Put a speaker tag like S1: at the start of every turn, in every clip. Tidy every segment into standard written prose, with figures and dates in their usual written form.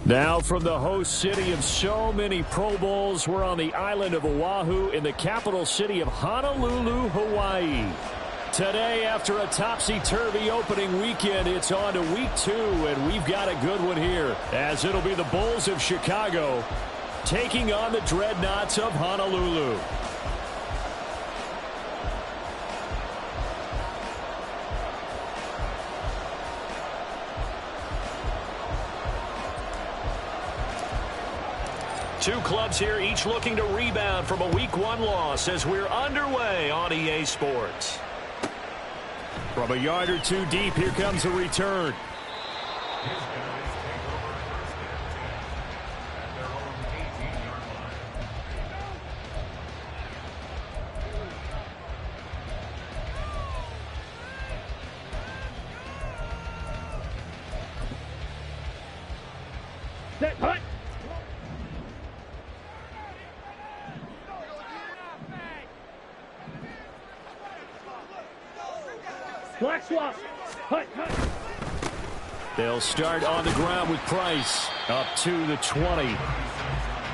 S1: Now from the host city of so many Pro Bowls, we're on the island of Oahu in the capital city of Honolulu, Hawaii. Today, after a topsy-turvy opening weekend, it's on to week 2, and we've got a good one here, as it'll be the Bulls of Chicago taking on the Dreadnoughts of Honolulu. Two clubs here, each looking to rebound from a Week 1 loss as we're underway on EA Sports. From a yard or two deep, here comes a return.
S2: Set, hut. Black swap. Hut, hut.
S1: They'll start on the ground with Price up to the 20.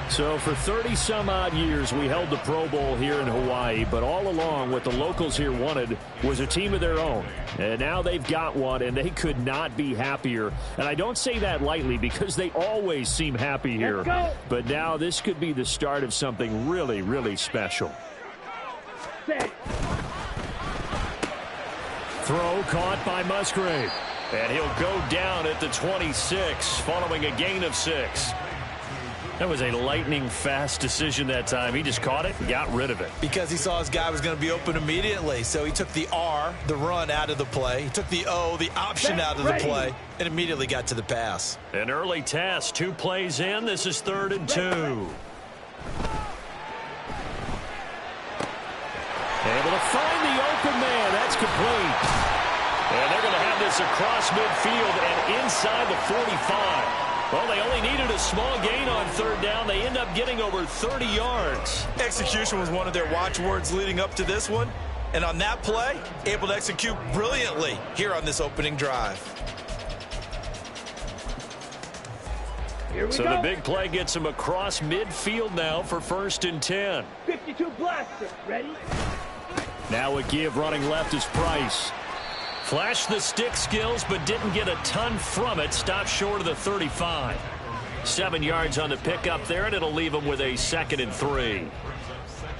S1: So for 30-some-odd years, we held the Pro Bowl here in Hawaii, but all along what the locals here wanted was a team of their own. And now they've got one, and they could not be happier. And I don't say that lightly because they always seem happy here. But now this could be the start of something really, really special.
S2: Set.
S1: Throw caught by Musgrave. And he'll go down at the 26 following a gain of 6. That was a lightning-fast decision that time. He just caught it and got rid of it.
S3: Because he saw his guy was going to be open immediately. So he took the R, the run, out of the play. He took the O, the option, out of the play, and immediately got to the pass.
S1: An early task. 2 plays in. This is 3rd and 2. Able to find the open man. That's complete. And they're going to have this across midfield and inside the 45. Well, they only needed a small gain on 3rd down. They end up getting over 30 yards.
S3: Execution was one of their watchwords leading up to this one. And on that play, able to execute brilliantly here on this opening drive.
S1: So the big play gets him across midfield now for 1st and 10.
S2: 52 blaster. Ready?
S1: Now a give running left is Price. Flashed the stick skills, but didn't get a ton from it. Stopped short of the 35. 7 yards on the pickup there, and it'll leave him with a 2nd and 3.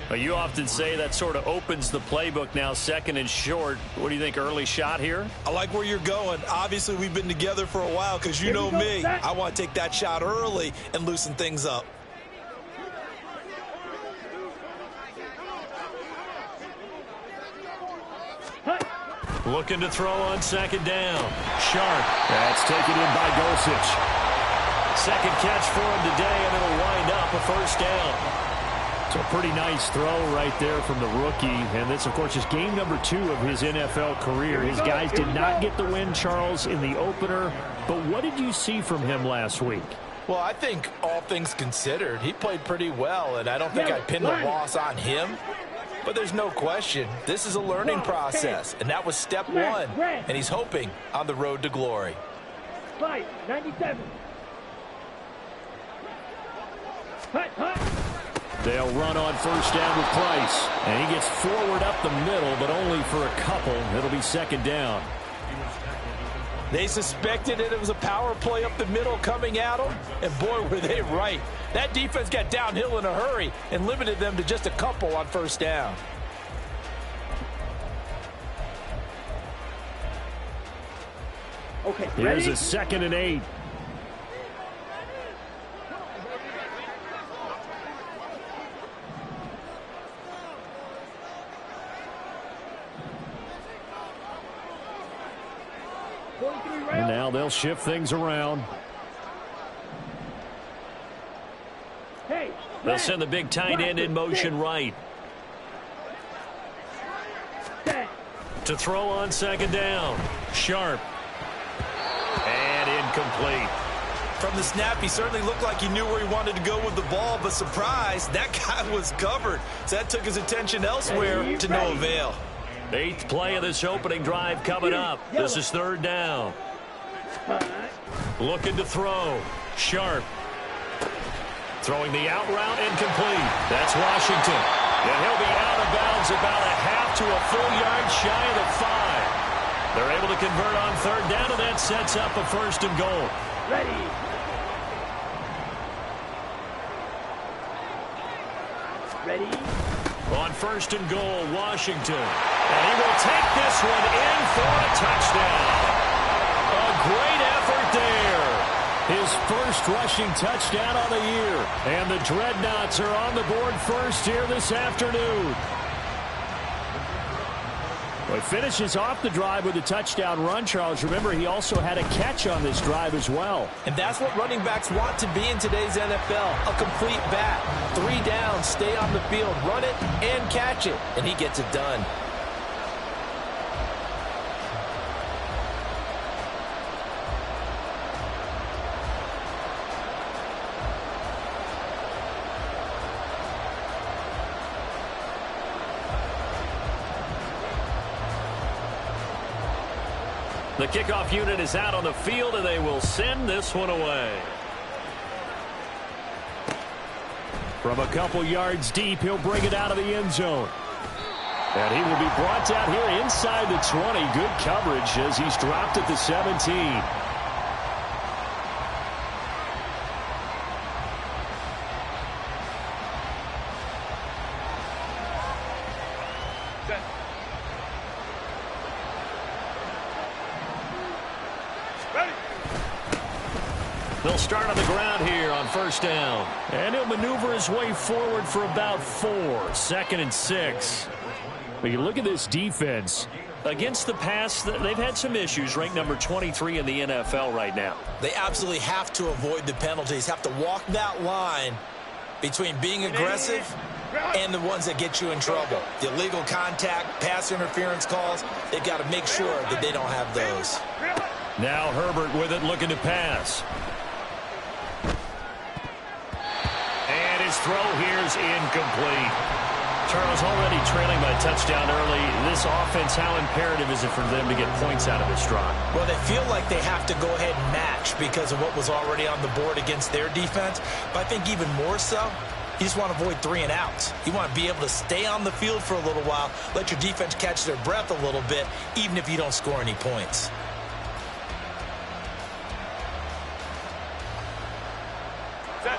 S1: Well, you often say that sort of opens the playbook now, 2nd and short. What do you think, early shot here?
S3: I like where you're going. Obviously, we've been together for a while because you know me. I want to take that shot early and loosen things up.
S1: Looking to throw on 2nd down. Sharp. That's taken in by Golsich. 2nd catch for him today, and it'll wind up a 1st down. So a pretty nice throw right there from the rookie. And this, of course, is game number 2 of his NFL career. His guys did not get the win, Charles, in the opener. But what did you see from him last week?
S3: Well, I think all things considered, he played pretty well, and I don't think I'd pin the loss on him. But there's no question, this is a learning process, and that was step 1, and he's hoping on the road to glory.
S2: 97. Hut, hut.
S1: They'll run on 1st down with Price, and he gets forward up the middle, but only for a couple. It'll be 2nd down.
S3: They suspected it was a power play up the middle coming at them, and boy, were they right. That defense got downhill in a hurry and limited them to just a couple on 1st down.
S2: Okay,
S1: here's a 2nd and 8. And now they'll shift things around. They'll send the big tight end in motion right. To throw on 2nd down. Sharp. And incomplete.
S3: From the snap, he certainly looked like he knew where he wanted to go with the ball, but surprise, that guy was covered. So that took his attention elsewhere to no avail.
S1: 8th play of this opening drive coming up. This is 3rd down. Looking to throw. Sharp. Throwing the out route incomplete. That's Washington. And he'll be out of bounds about a half to a full yard shy of the 5. They're able to convert on third down, and that sets up a 1st and goal.
S2: Ready. Ready.
S1: On 1st and goal, Washington. And he will take this one in for a touchdown. A great effort there. His first rushing touchdown on the year. And the Dreadnoughts are on the board first here this afternoon. Well, he finishes off the drive with a touchdown run, Charles. Remember, he also had a catch on this drive as well.
S3: And that's what running backs want to be in today's NFL. A complete bat. 3 downs, stay on the field, run it, and catch it. And he gets it done.
S1: The kickoff unit is out on the field, and they will send this one away. From a couple yards deep, he'll bring it out of the end zone. And he will be brought down here inside the 20. Good coverage as he's dropped at the 17. They'll start on the ground here on 1st down. And he'll maneuver his way forward for about 4. 2nd and 6. But you look at this defense. Against the pass, they've had some issues. Ranked number 23 in the NFL right now.
S3: They absolutely have to avoid the penalties. Have to walk that line between being aggressive and the ones that get you in trouble. The illegal contact, pass interference calls, they've got to make sure that they don't have those.
S1: Now Herbert with it, looking to pass. And his throw here is incomplete. Charles, already trailing by a touchdown early. This offense, how imperative is it for them to get points out of this drive?
S3: Well, they feel like they have to go ahead and match because of what was already on the board against their defense. But I think even more so, you just want to avoid 3 and outs. You want to be able to stay on the field for a little while, let your defense catch their breath a little bit, even if you don't score any points.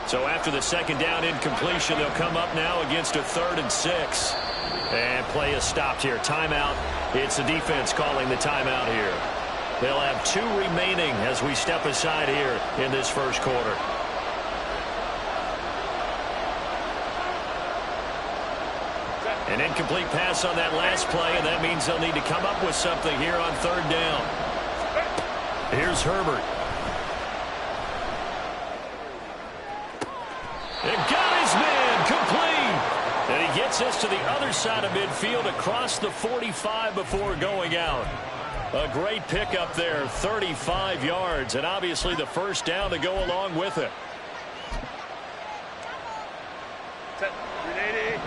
S1: So after the 2nd down incompletion, they'll come up now against a 3rd and 6. And play is stopped here. Timeout. It's the defense calling the timeout here. They'll have 2 remaining as we step aside here in this 1st quarter. An incomplete pass on that last play, and that means they'll need to come up with something here on 3rd down. Here's Herbert. And got his man complete. And he gets us to the other side of midfield across the 45 before going out. A great pickup there, 35 yards, and obviously the 1st down to go along with it.
S2: Set. 380.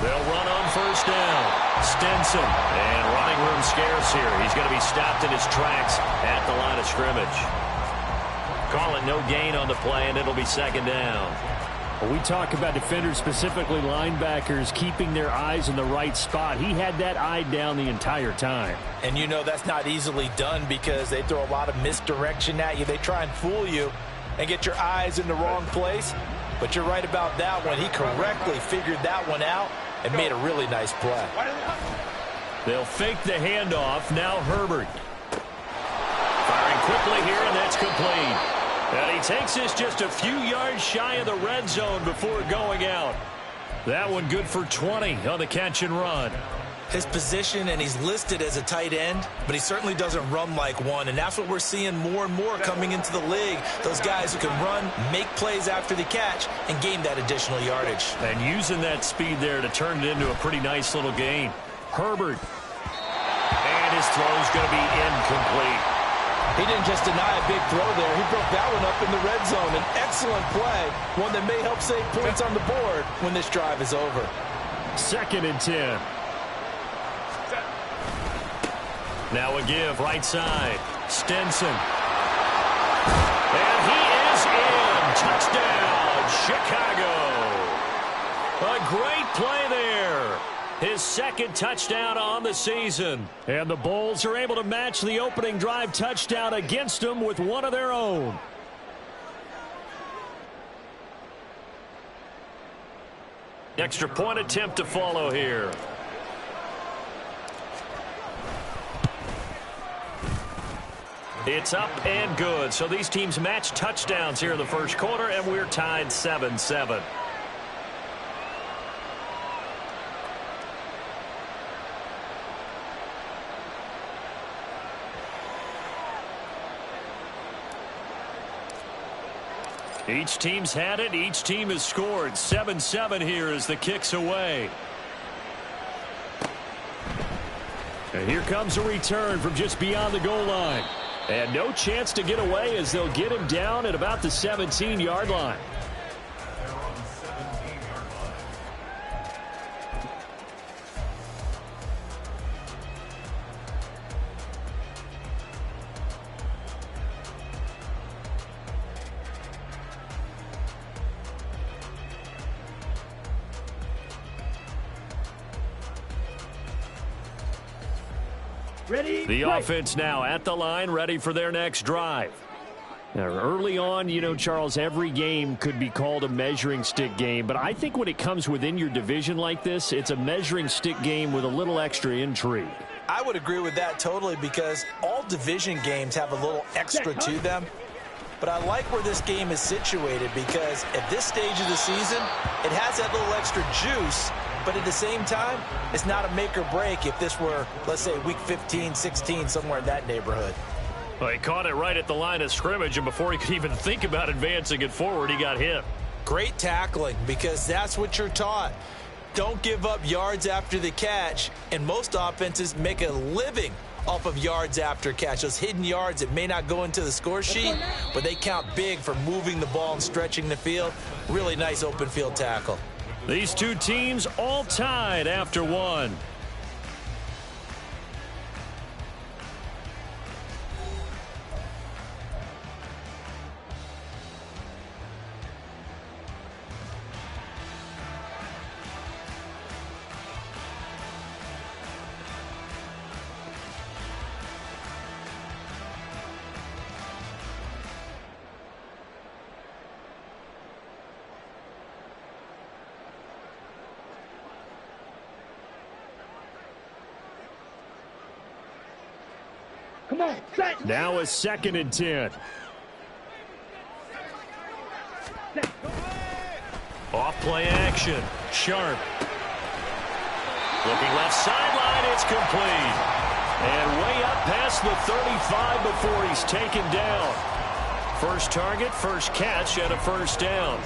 S1: They'll run on 1st down. Stinson, and running room scarce here. He's going to be stopped in his tracks at the line of scrimmage. Call it no gain on the play, and it'll be 2nd down. Well, we talk about defenders, specifically linebackers, keeping their eyes in the right spot. He had that eye down the entire time.
S3: And you know that's not easily done because they throw a lot of misdirection at you. They try and fool you and get your eyes in the wrong place. But you're right about that one. He correctly figured that one out and made a really nice play.
S1: They'll fake the handoff. Now Herbert. Firing quickly here, and that's complete. And he takes this just a few yards shy of the red zone before going out. That one good for 20 on the catch and run.
S3: His position, and he's listed as a tight end, but he certainly doesn't run like one, and that's what we're seeing more and more coming into the league. Those guys who can run, make plays after the catch, and gain that additional yardage.
S1: And using that speed there to turn it into a pretty nice little gain. Herbert. And his throw's going to be incomplete.
S3: He didn't just deny a big throw there. He broke that one up in the red zone. An excellent play, one that may help save points on the board when this drive is over.
S1: 2nd and 10. Now a give right side. Stenson. And he is in. Touchdown, Chicago. A great play there. His 2nd touchdown on the season. And the Bulls are able to match the opening drive touchdown against them with one of their own. Extra point attempt to follow here. It's up and good. So these teams match touchdowns here in the first quarter, and we're tied 7-7. Each team's had it. Each team has scored. 7-7 here as the kick's away. And here comes a return from just beyond the goal line. And no chance to get away as they'll get him down at about the 17-yard line.
S2: Ready?
S1: The offense now at the line, ready for their next drive. Now, early on, you know, Charles, every game could be called a measuring stick game, but I think when it comes within your division like this, it's a measuring stick game with a little extra intrigue.
S3: I would agree with that totally because all division games have a little extra to them. But I like where this game is situated because at this stage of the season, it has that little extra juice. But at the same time, it's not a make or break if this were, let's say, week 15, 16, somewhere in that neighborhood.
S1: Well, he caught it right at the line of scrimmage, and before he could even think about advancing it forward, he got hit.
S3: Great tackling because that's what you're taught. Don't give up yards after the catch, and most offenses make a living off of yards after catch. Those hidden yards that may not go into the score sheet, but they count big for moving the ball and stretching the field. Really nice open field tackle.
S1: These two teams all tied after one.
S2: Come on, set.
S1: Now a 2nd and 10.
S2: Set.
S1: Off play action. Sharp. Looking left sideline. It's complete. And way up past the 35 before he's taken down. First target, first catch, and a first down.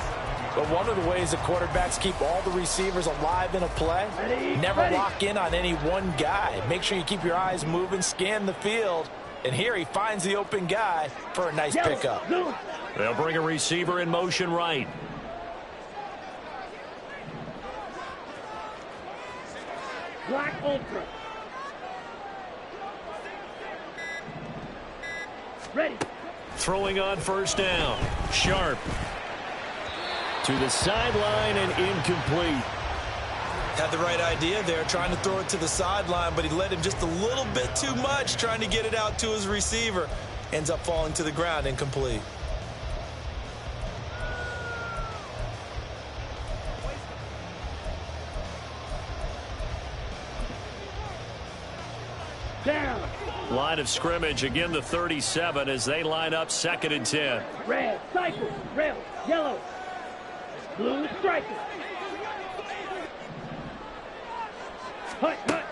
S3: But one of the ways that quarterbacks keep all the receivers alive in a play, never lock in on any one guy. Make sure you keep your eyes moving, scan the field. And here he finds the open guy for a nice pickup.
S1: They'll bring a receiver in motion right.
S2: Black Ultra. Ready.
S1: Throwing on first down. Sharp. To the sideline and incomplete.
S3: Had the right idea there, trying to throw it to the sideline, but he led him just a little bit too much, trying to get it out to his receiver. Ends up falling to the ground, incomplete.
S2: Down.
S1: Line of scrimmage, again the 37 as they line up 2nd and 10.
S2: Red, cycle, red, yellow, blue, striker. Hut, hut.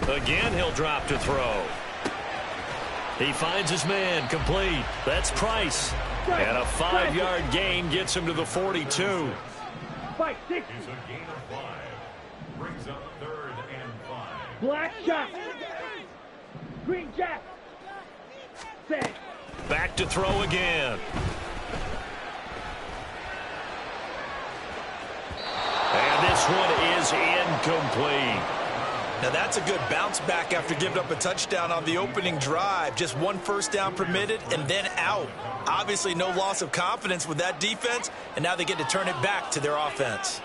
S1: Again, he'll drop to throw. He finds his man, complete. That's Price. And a 5-yard gain gets him to the 42.
S2: Fight, 60.
S4: Is a gain of 5. Brings up 3rd and 5.
S2: Black shot. Green jack. Set.
S1: Back to throw again. And this one is incomplete.
S3: Now that's a good bounce back after giving up a touchdown on the opening drive. Just one first down permitted and then out. Obviously no loss of confidence with that defense, and now they get to turn it back to their offense.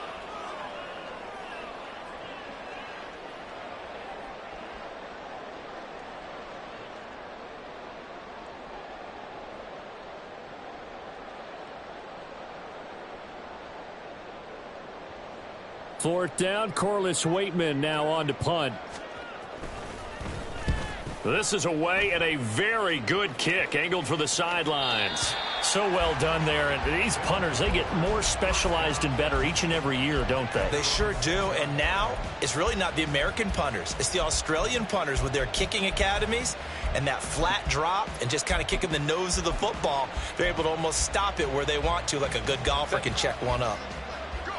S1: Fourth down, Corliss Waitman now on to punt. This is away and a very good kick angled for the sidelines. So well done there. And these punters, they get more specialized and better each and every year, don't they?
S3: They sure do. And now it's really not the American punters. It's the Australian punters with their kicking academies and that flat drop and just kind of kicking the nose of the football. They're able to almost stop it where they want to, like a good golfer can check one up.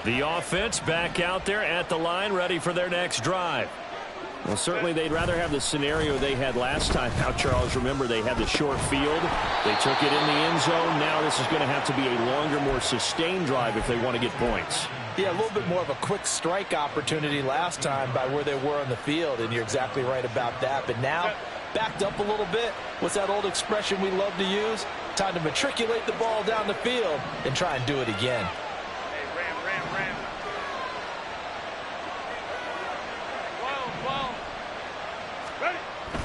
S1: The offense back out there at the line, ready for their next drive. Well, certainly they'd rather have the scenario they had last time out, Charles. Remember, they had the short field. They took it in the end zone. Now this is going to have to be a longer, more sustained drive if they want to get points.
S3: Yeah, a little bit more of a quick strike opportunity last time by where they were on the field, and you're exactly right about that. But now, backed up a little bit. What's that old expression we love to use? Time to matriculate the ball down the field and try and do it again.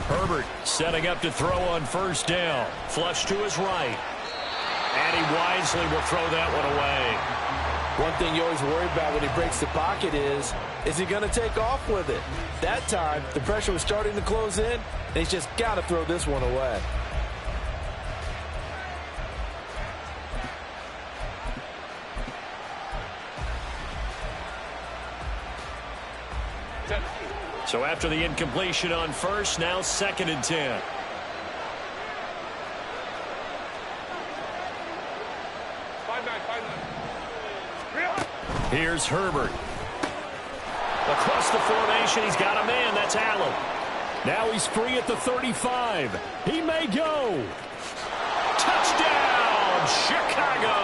S1: Herbert setting up to throw on first down. Flush to his right. And he wisely will throw that one away.
S3: One thing you always worry about when he breaks the pocket is he going to take off with it? That time, the pressure was starting to close in, and he's just got to throw this one away.
S1: So after the incompletion on first, now 2nd and 10. Here's Herbert. Across the formation, he's got a man. That's Allen. Now he's free at the 35. He may go. Touchdown, Chicago.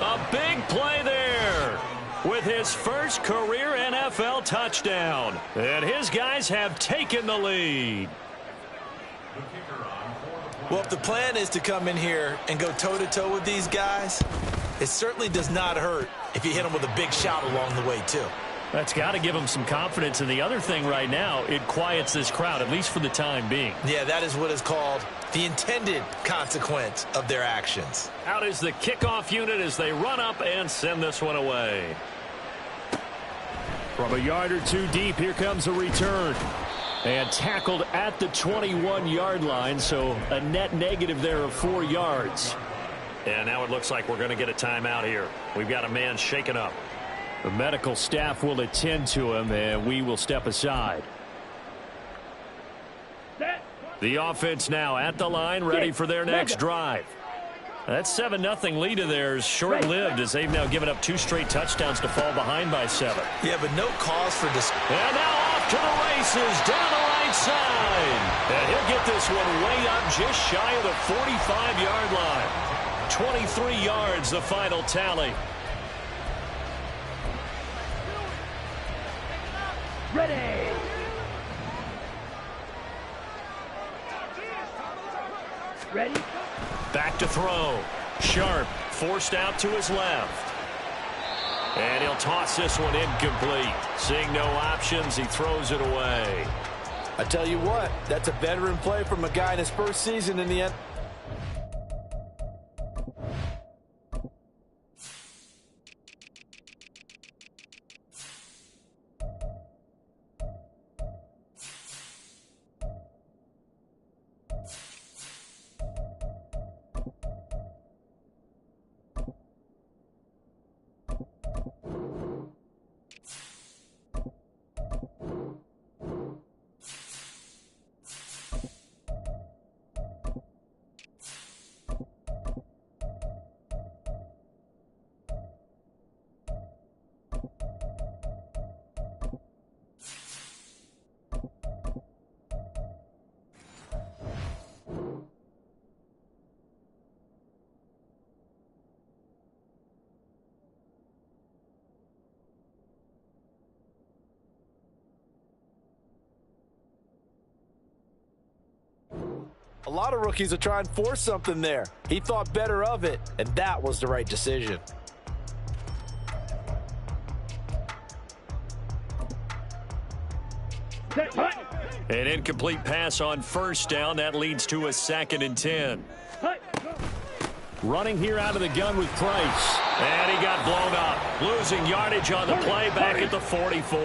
S1: A big play there with his first career NFL touchdown. And his guys have taken the lead.
S3: Well, if the plan is to come in here and go toe-to-toe with these guys, it certainly does not hurt if you hit them with a big shot along the way, too.
S1: That's got to give them some confidence. And the other thing right now, it quiets this crowd, at least for the time being.
S3: Yeah, that is what is called the intended consequence of their actions.
S1: Out is the kickoff unit as they run up and send this one away. From a yard or two deep, here comes a return. And tackled at the 21-yard line, so a net negative there of 4 yards. And now it looks like we're going to get a timeout here. We've got a man shaken up. The medical staff will attend to him, and we will step aside. The offense now at the line, ready for their next drive. That 7-0 lead of theirs short-lived as they've now given up 2 straight touchdowns to fall behind by 7.
S3: Yeah, but no cause for this.
S1: And now off to the races down the right side. And he'll get this one way up just shy of the 45-yard line. 23 yards, the final tally.
S2: Ready. Ready.
S1: Back to throw. Sharp forced out to his left. And he'll toss this one incomplete. Seeing no options, he throws it away.
S3: I tell you what, that's a veteran play from a guy in his first season in the end. A lot of rookies will try and force something there. He thought better of it, and that was the right decision.
S1: An incomplete pass on first down. That leads to a 2nd and 10. Running here out of the gun with Price. And he got blown up. Losing yardage on the play back at the 44.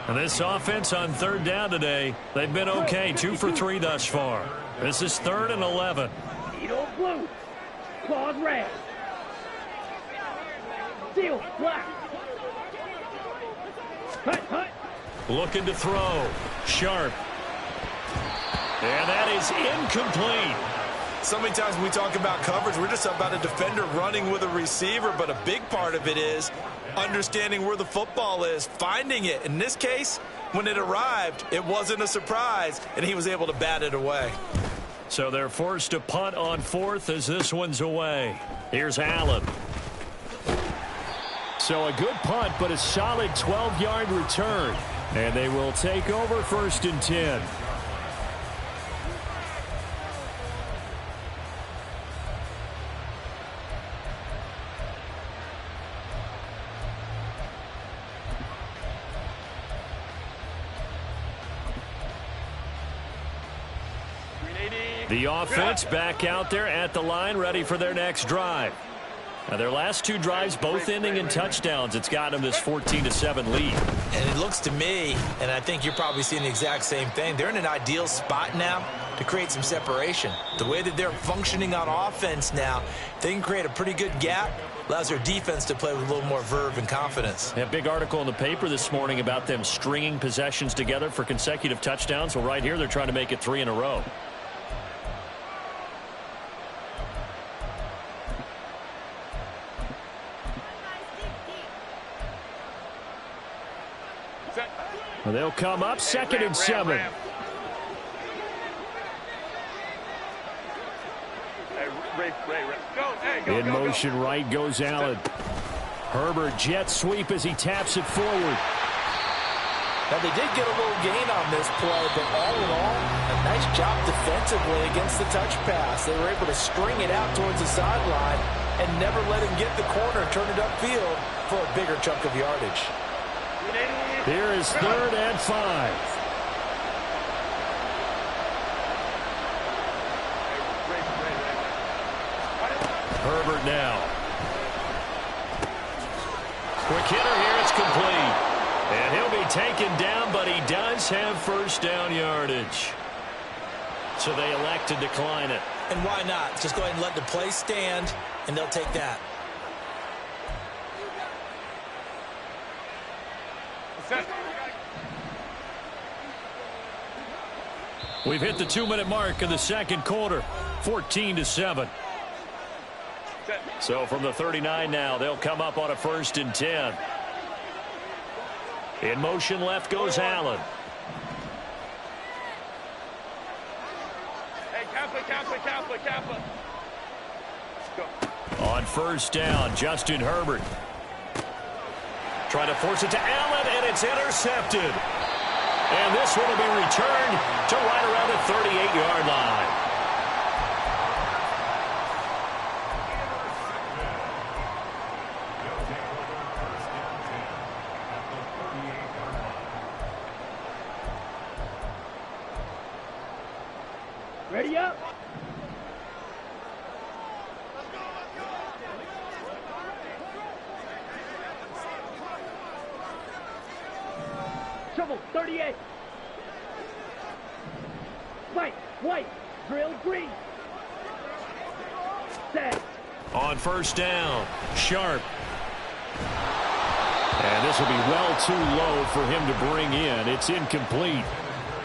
S1: And this offense on 3rd down today, they've been okay. 2 for 3 thus far. This is 3rd and 11.
S2: Needle blue. Claws red. Seal black. Hut.
S1: Looking to throw. Sharp. And that is incomplete.
S3: So many times when we talk about coverage, we're just about a defender running with a receiver, but a big part of it is understanding where the football is, finding it. In this case, when it arrived, it wasn't a surprise, and he was able to bat it away.
S1: So they're forced to punt on 4th as this one's away. Here's Allen. So a good punt, but a solid 12-yard return. And they will take over 1st and 10. The offense back out there at the line, ready for their next drive. Now their last 2 drives, both ending in touchdowns. It's got them this 14-7 lead.
S3: And it looks to me, and I think you're probably seeing the exact same thing, they're in an ideal spot now to create some separation. The way that they're functioning on offense now, they can create a pretty good gap. Allows their defense to play with a little more verve and confidence.
S1: A big article in the paper this morning about them stringing possessions together for consecutive touchdowns. Well, right here, they're trying to make it 3 in a row. Well, they'll come up 2nd and 7. In motion right goes Allen. Herbert jet sweep as he taps it forward.
S3: Now they did get a little gain on this play, but all in all, a nice job defensively against the touch pass. They were able to string it out towards the sideline and never let him get the corner and turn it upfield for a bigger chunk of yardage.
S1: Here is 3rd and 5. Herbert now. Quick hitter here. It's complete. And he'll be taken down, but he does have 1st down yardage. So they elect to decline it.
S3: And why not? Just go ahead and let the play stand, and they'll take that.
S1: We've hit the 2-minute mark of the 2nd quarter. 14-7. So from the 39 now, they'll come up on a 1st and 10. In motion left goes Allen.
S5: Hey, Kappa.
S1: On 1st down, Justin Herbert. Trying to force it to Allen, and it's intercepted. And this one will be returned to right around the 38-yard line.
S2: Ready up. Shovel 38. White, drill green. Set.
S1: On 1st down, Sharp. And this will be well too low for him to bring in. It's incomplete.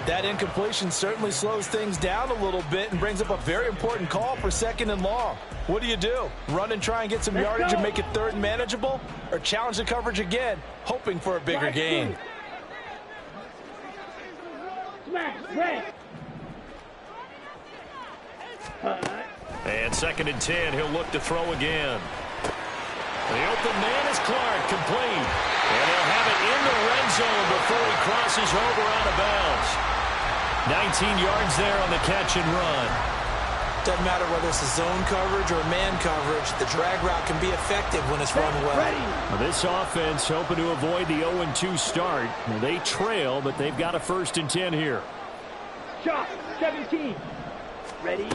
S3: That incompletion certainly slows things down a little bit and brings up a very important call for 2nd and long. What do? Run and try and get some yardage and make it 3rd and manageable? Or challenge the coverage again, hoping for a bigger gain?
S2: Smash, red.
S1: And 2nd and 10, he'll look to throw again. The open man is Clark, complete. And he'll have it in the red zone before he crosses over out of bounds. 19 yards there on the catch and run.
S3: Doesn't matter whether it's a zone coverage or man coverage, the drag route can be effective when it's run well.
S1: Well, this offense hoping to avoid the 0-2 start. Well, they trail, but they've got a 1st and 10 here.
S2: Shot, 17. Ready?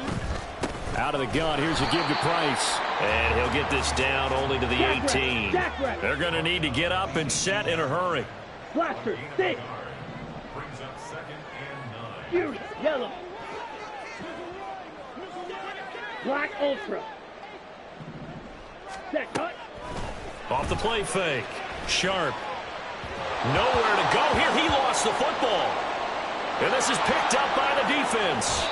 S1: Out of the gun, here's a give to Price. And he'll get this down only to the 18. They're going to need to get up and set in a hurry.
S2: Blaster, 6.
S4: Brings up 2nd and 9.
S2: Fury, yellow. Black Ultra. Set cut.
S1: Off the play fake. Sharp. Nowhere to go here. He lost the football. And this is picked up by the defense.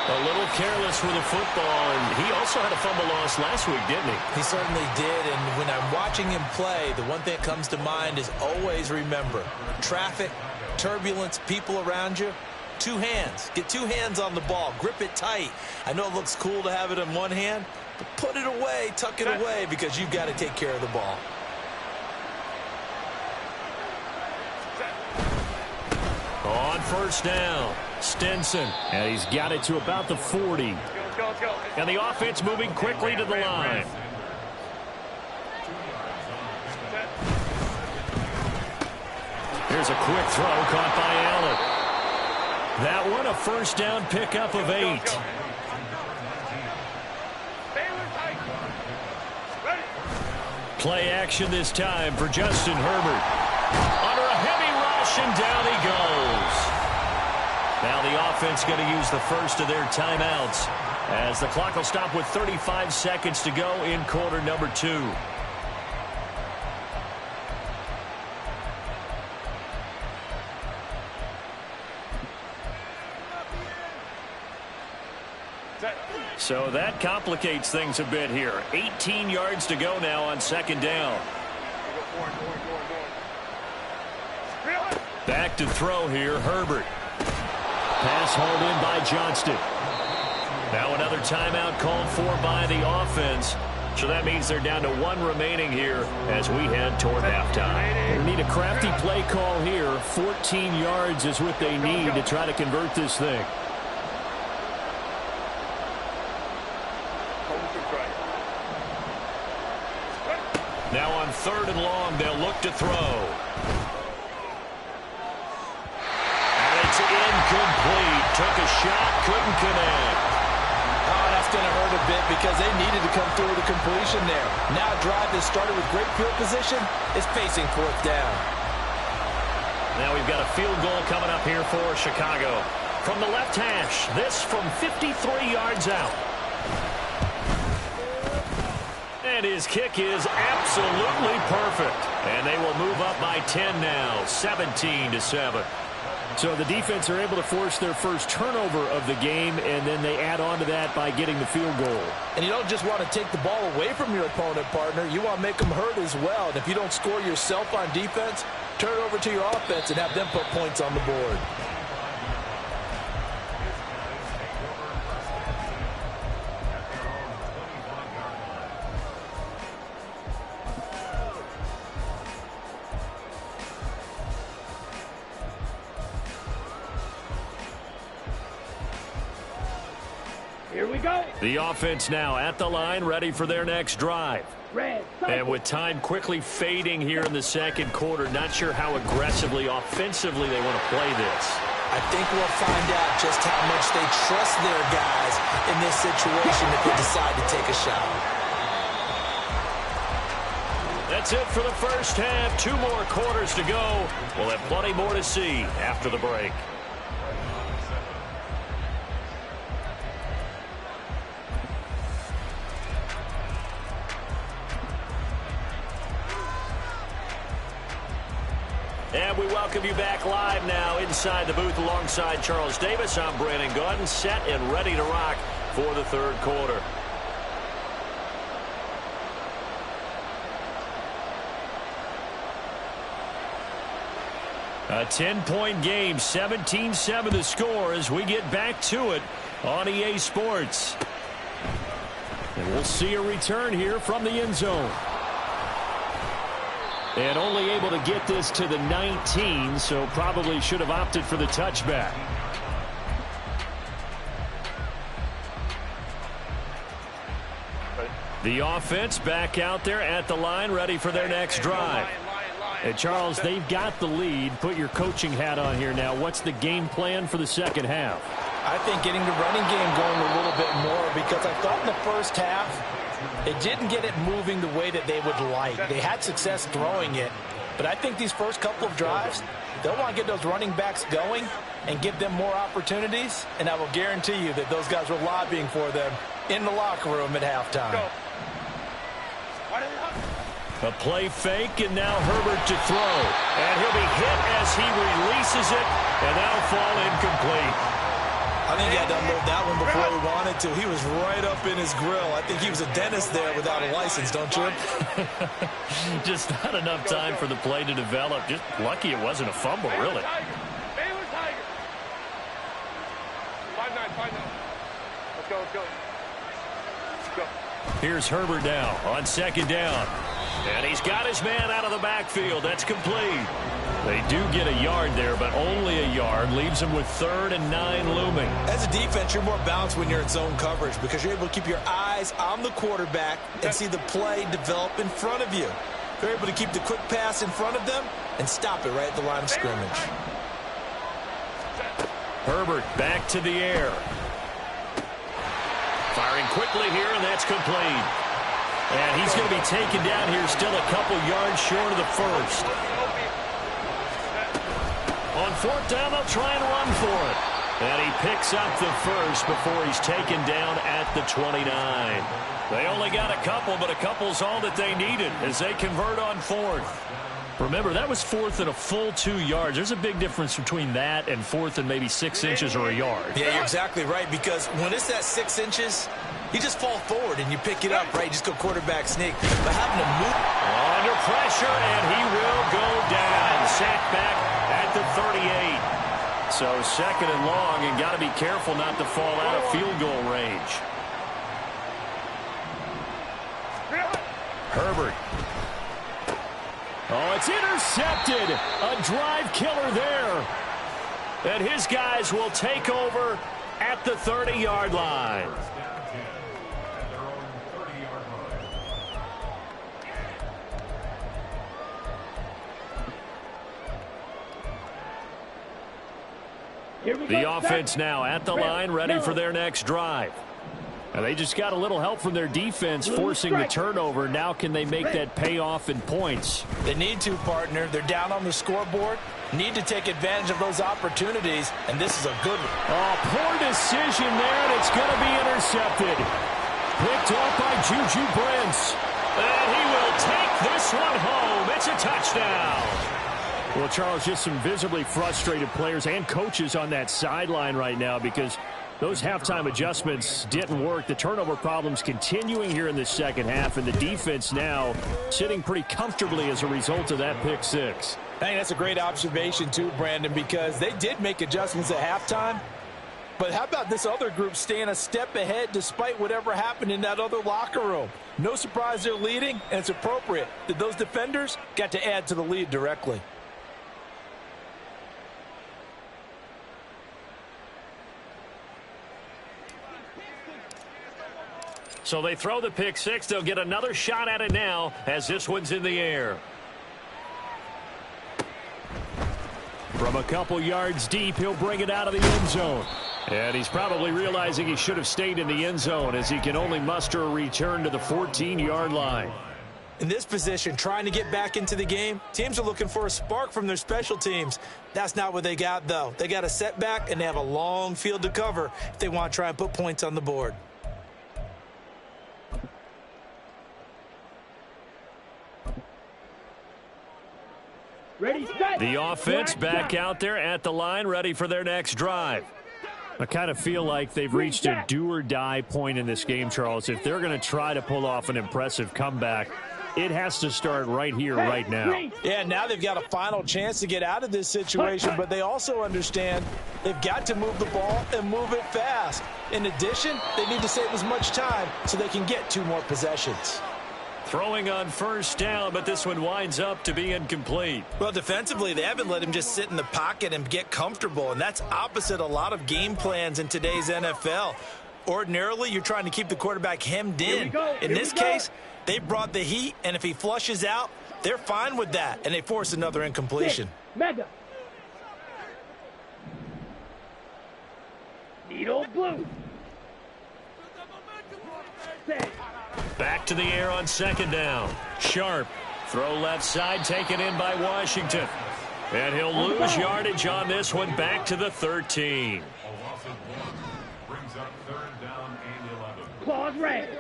S1: A little careless with the football, and he also had a fumble loss last week, didn't he?
S3: He certainly did, and when I'm watching him play, the one thing that comes to mind is always remember, traffic, turbulence, people around you, 2 hands. Get 2 hands on the ball. Grip it tight. I know it looks cool to have it in one hand, but put it away, tuck it away, because you've got to take care of the ball.
S1: On 1st down, Stinson. And he's got it to about the 40.
S5: Let's go.
S1: And the offense moving quickly to the line. Here's a quick throw caught by Allen. That one, a 1st down pickup of 8. Play action this time for Justin Herbert. Under a heavy rush, and down he goes. Now the offense going to use the first of their timeouts as the clock will stop with 35 seconds to go in quarter number 2. So that complicates things a bit here. 18 yards to go now on 2nd down. Back to throw here, Herbert. Pass hauled in by Johnston. Now another timeout called for by the offense. So that means they're down to 1 remaining here as we head toward halftime. They need a crafty play call here. 14 yards is what they need to try to convert this thing. Now on 3rd and long, they'll look to throw. And it's incomplete. Took a shot, couldn't connect.
S3: Oh, that's going to hurt a bit because they needed to come through with a completion there. Now a drive that started with great field position is facing 4th down.
S1: Now we've got a field goal coming up here for Chicago. From the left hash, this from 53 yards out. And his kick is absolutely perfect. And they will move up by 10 now, 17-7. So the defense are able to force their first turnover of the game, and then they add on to that by getting the field goal.
S3: And you don't just want to take the ball away from your opponent, partner. You want to make them hurt as well. And if you don't score yourself on defense, turn it over to your offense and have them put points on the board.
S2: Here we go.
S1: The offense now at the line, ready for their next drive.
S2: Red.
S1: And with time quickly fading here in the 2nd quarter, not sure how aggressively, offensively they want to play this.
S3: I think we'll find out just how much they trust their guys in this situation if they decide to take a shot.
S1: That's it for the first half. 2 more quarters to go. We'll have plenty more to see after the break. And we welcome you back live now inside the booth alongside Charles Davis. I'm Brandon Gaudin, set and ready to rock for the 3rd quarter. A 10-point game, 17-7 the score as we get back to it on EA Sports. And we'll see a return here from the end zone. And only able to get this to the 19, so probably should have opted for the touchback. The offense back out there at the line, ready for their next drive. And Charles, they've got the lead. Put your coaching hat on here now. What's the game plan for the second half?
S3: I think getting the running game going a little bit more, because I thought in the first half they didn't get it moving the way that they would like. They had success throwing it, but I think these first couple of drives, they'll want to get those running backs going and give them more opportunities, and I will guarantee you that those guys were lobbying for them in the locker room at halftime.
S1: A play fake, and now Herbert to throw. And he'll be hit as he releases it, and that'll fall incomplete.
S3: I think he had to unload that one before he wanted to. He was right up in his grill. I think he was a dentist there without a license, don't you?
S1: Just not enough time for the play to develop. Just lucky it wasn't a fumble, really.
S5: 5-9. Let's go. Let's go.
S1: Here's Herbert now on second down. And he's got his man out of the backfield. That's complete. They do get a yard there, but only a yard. Leaves them with 3rd and 9 looming.
S3: As a defense, you're more balanced when you're in zone coverage because you're able to keep your eyes on the quarterback and see the play develop in front of you. You're able to keep the quick pass in front of them and stop it right at the line of scrimmage.
S1: Herbert back to the air. Firing quickly here, and that's complete. And he's going to be taken down here, still a couple yards short of the first. On 4th down, they'll try and run for it. And he picks up the first before he's taken down at the 29. They only got a couple, but a couple's all that they needed as they convert on 4th. Remember, that was 4th and a full 2 yards. There's a big difference between that and 4th and maybe 6 inches or a yard.
S3: Yeah, you're exactly right, because when it's that 6 inches, you just fall forward and you pick it up, right? You just go quarterback sneak. But having to move
S1: under pressure, and he will go down. Sacked back at the 38. So 2nd and long, and got to be careful not to fall out of field goal range. Herbert. Oh, it's intercepted. A drive killer there. And his guys will take over at the 30-yard line. The offense now at the line, ready for their next drive. And they just got a little help from their defense forcing the turnover. Now can they make that pay off in points?
S3: They need to, partner. They're down on the scoreboard. Need to take advantage of those opportunities, and this is a good one.
S1: Oh, poor decision there, and it's going to be intercepted. Picked off by Juju Brents. And he will take this one home. It's a touchdown. Well, Charles, just some visibly frustrated players and coaches on that sideline right now because those halftime adjustments didn't work. The turnover problems continuing here in the second half, and the defense now sitting pretty comfortably as a result of that pick six.
S3: I think that's a great observation too, Brandon, because they did make adjustments at halftime. But how about this other group staying a step ahead despite whatever happened in that other locker room? No surprise they're leading, and it's appropriate that those defenders got to add to the lead directly.
S1: So they throw the pick six. They'll get another shot at it now as this one's in the air. From a couple yards deep, he'll bring it out of the end zone. And he's probably realizing he should have stayed in the end zone as he can only muster a return to the 14-yard line.
S3: In this position, trying to get back into the game, teams are looking for a spark from their special teams. That's not what they got, though. They got a setback, and they have a long field to cover if they want to try and put points on the board.
S2: Ready, set.
S1: The offense back out there at the line, ready for their next drive. I kind of feel like they've reached a do-or-die point in this game, Charles. If they're going to try to pull off an impressive comeback, it has to start right here, right now.
S3: Yeah, now they've got a final chance to get out of this situation, but they also understand they've got to move the ball and move it fast. In addition, they need to save as much time so they can get 2 more possessions.
S1: Throwing on first down, but this one winds up to be incomplete.
S3: Well, defensively, they haven't let him just sit in the pocket and get comfortable, and that's opposite a lot of game plans in today's NFL. Ordinarily, you're trying to keep the quarterback hemmed in. In this case, they brought the heat, and if he flushes out, they're fine with that, and they force another incompletion.
S2: Mega. Needle blue. Set.
S1: Back to the air on second down. Sharp. Throw left side, taken in by Washington. And he'll lose yardage on this one, back to the 13.
S4: A loss of 1 brings up 3rd down and 11.
S2: Claws red.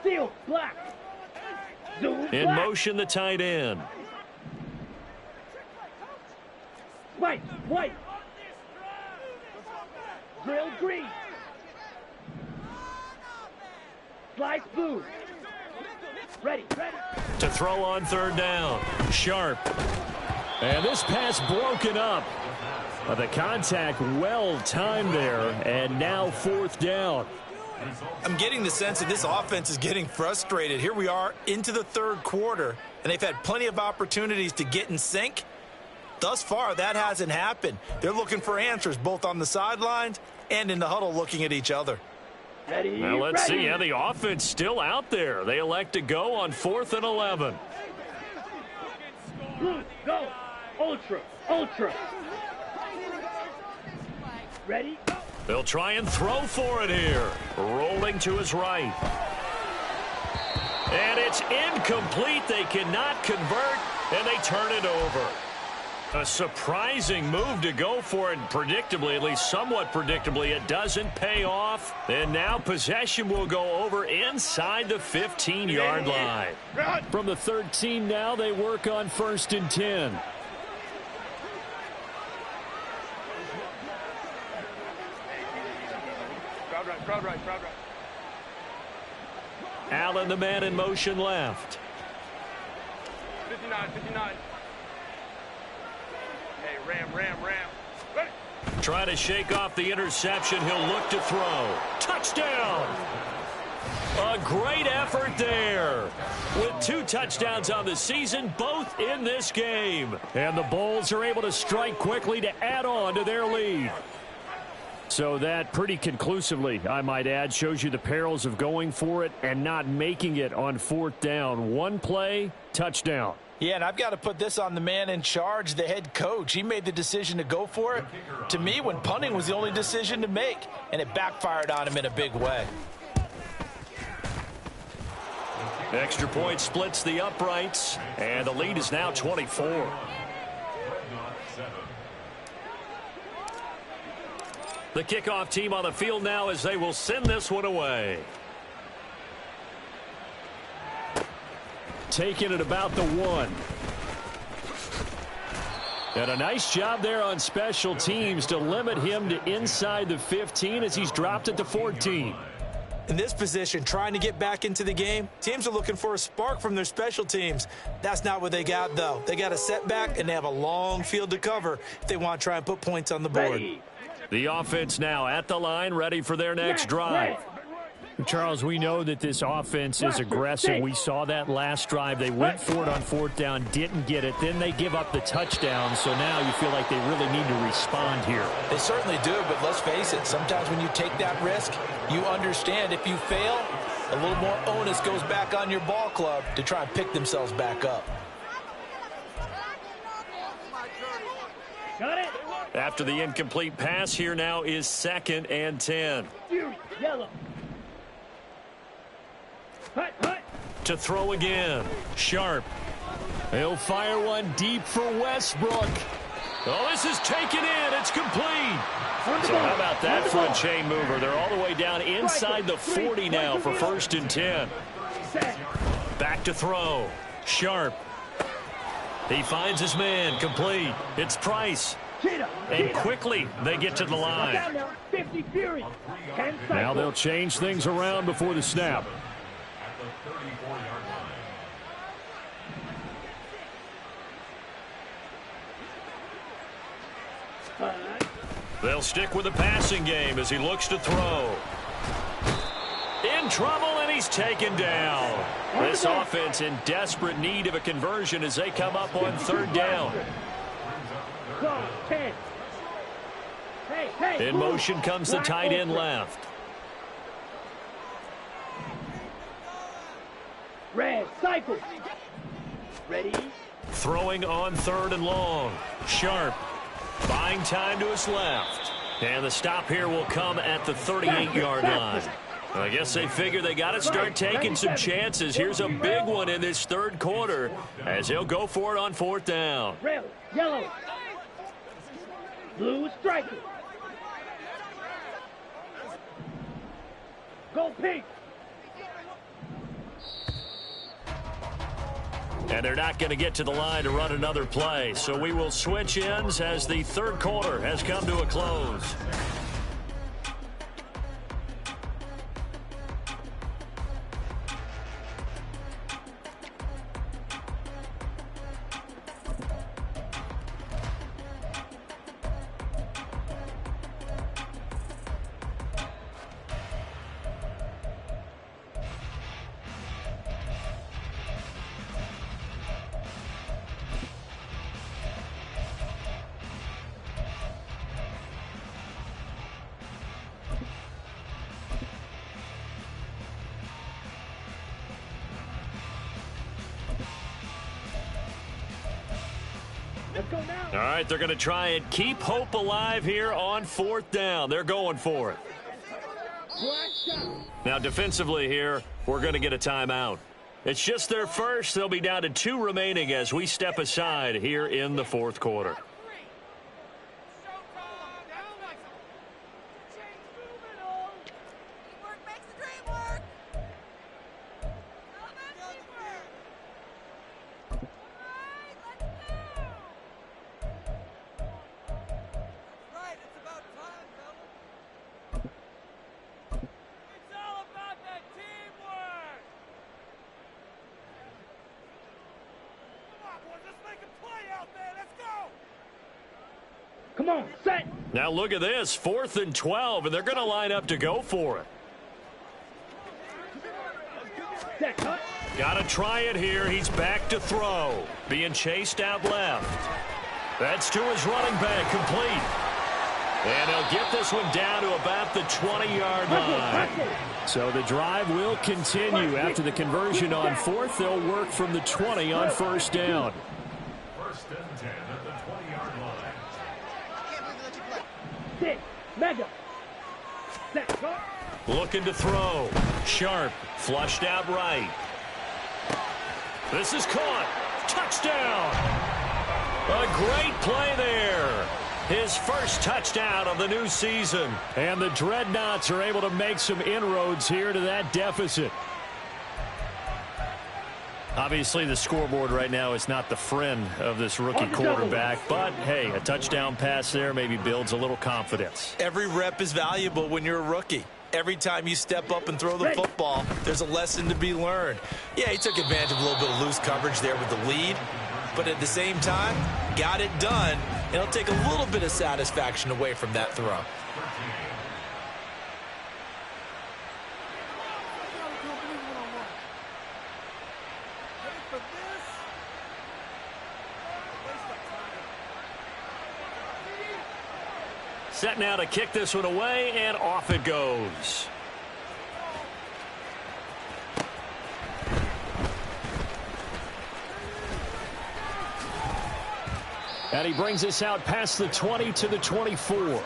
S2: Steel black. Zoom
S1: In
S2: black.
S1: motion, the tight end.
S2: White, white. Drill green. Slice blue. Ready, ready.
S1: To throw on 3rd down. Sharp. And this pass broken up. The contact well timed there, and now 4th down.
S3: I'm getting the sense that this offense is getting frustrated. Here we are into the 3rd quarter, and they've had plenty of opportunities to get in sync. Thus far, that hasn't happened. They're looking for answers both on the sidelines and in the huddle looking at each other.
S2: Ready,
S1: Now let's
S2: ready.
S1: see. Yeah, the offense still out there. They elect to go on 4th and 11.
S2: Blue, go. Ultra, ultra. Ready, go.
S1: They'll try and throw for it here. Rolling to his right. And it's incomplete. They cannot convert, and they turn it over. A surprising move to go for it. Predictably, at least somewhat predictably, it doesn't pay off. And now possession will go over inside the 15-yard line. From the 13 now, they work on 1st and 10.
S5: Crowd right.
S1: Allen, the man in motion left.
S5: 59. Hey, ram. Ready.
S1: Try to shake off the interception. He'll look to throw. Touchdown! A great effort there. With 2 touchdowns on the season, both in this game. And the Bulls are able to strike quickly to add on to their lead. So that pretty conclusively, I might add, shows you the perils of going for it and not making it on 4th down. One play, touchdown.
S3: Yeah, and I've got to put this on the man in charge, the head coach. He made the decision to go for it. To me, when punting was the only decision to make, and it backfired on him in a big way.
S1: Extra point splits the uprights, and the lead is now 24.
S4: Dreadnoughts 7.
S1: The kickoff team on the field now as they will send this one away. Taking it about the 1. And a nice job there on special teams to limit him to inside the 15 as he's dropped it to 14.
S3: In this position, trying to get back into the game, teams are looking for a spark from their special teams. That's not what they got, though. They got a setback, and they have a long field to cover if they want to try and put points on the board.
S2: Ready.
S1: The offense now at the line, ready for their next drive. Charles, we know that this offense is aggressive. We saw that last drive. They went for it on 4th down, didn't get it. Then they give up the touchdown, so now you feel like they really need to respond here.
S3: They certainly do, but let's face it, sometimes when you take that risk, you understand if you fail, a little more onus goes back on your ball club to try and pick themselves back up.
S2: Got it.
S1: After the incomplete pass, here now is 2nd and 10.
S2: Fury, yellow. Hut, hut.
S1: To throw again. Sharp. He'll fire one deep for Westbrook. Oh, this is taken in. It's complete. So how about that for a chain mover? They're all the way down inside the 40 now for 1st and 10.
S2: Set.
S1: Back to throw. Sharp. He finds his man. Complete. It's Price.
S2: Cheetah.
S1: And quickly they get to the
S2: Down
S1: line.
S2: now. 50 Fury. 10
S1: Now
S2: cycle.
S1: they'll change things around before the snap.
S4: At the 34-yard line.
S1: They'll stick with the passing game as he looks to throw. In trouble, and he's taken down. This offense in desperate need of a conversion as they come up on 3rd down.
S2: Go, 10.
S1: In motion comes the tight end left.
S2: Red, cycle. Ready?
S1: Throwing on 3rd and long. Sharp. Buying time to his left. And the stop here will come at the 38-yard line. I guess they figure they got to start taking some chances. Here's a big one in this 3rd quarter as he'll go for it on 4th down.
S2: Red, yellow. Blue, striker. Go pink.
S1: And they're not going to get to the line to run another play. So we will switch ends as the 3rd quarter has come to a close. All right, they're going to try and keep hope alive here on 4th down. They're going for it. Now, defensively here, we're going to get a timeout. It's just their first. They'll be down to 2 remaining as we step aside here in the 4th quarter.
S2: Come on, set.
S1: Now look at this, 4th and 12, and they're going to line up to go for it.
S2: Set, cut.
S1: Got to try it here. He's back to throw. Being chased out left. That's to his running back, complete. And he'll get this one down to about the 20-yard line. So the drive will continue after the conversion on 4th. They'll work from the 20 on 1st down.
S4: 1st and 10 at the 20-yard line.
S2: Six, mega. Set, cut.
S1: Looking to throw. Sharp, flushed out right. This is caught. Touchdown. A great play there. His first touchdown of the new season. And the Dreadnoughts are able to make some inroads here to that deficit. Obviously, the scoreboard right now is not the friend of this rookie quarterback. But, hey, a touchdown pass there maybe builds a little confidence.
S3: Every rep is valuable when you're a rookie. Every time you step up and throw the football, there's a lesson to be learned. Yeah, he took advantage of a little bit of loose coverage there with the lead. But at the same time, got it done. And it'll take a little bit of satisfaction away from that throw.
S1: Set now to kick this one away, and off it goes. And he brings us out past the 20 to the 24.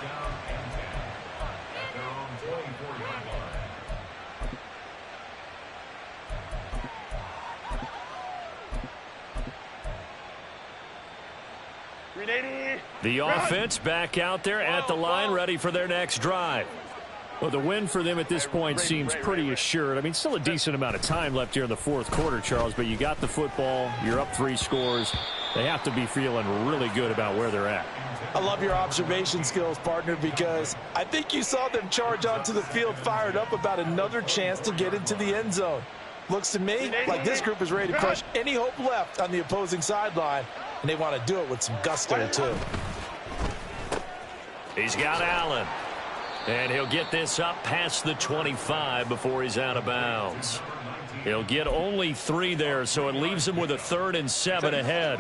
S1: The offense back out there at the line, ready for their next drive. Well, the win for them at this point seems pretty assured. I mean, still a decent amount of time left here in the 4th quarter, Charles, but you got the football, you're up 3 scores. They have to be feeling really good about where they're at.
S3: I love your observation skills, partner, because I think you saw them charge onto the field fired up about another chance to get into the end zone. Looks to me like this group is ready to crush any hope left on the opposing sideline, and they want to do it with some gusto, too.
S1: He's got Allen. And he'll get this up past the 25 before he's out of bounds. He'll get only 3 there, so it leaves him with a 3rd and 7 ahead.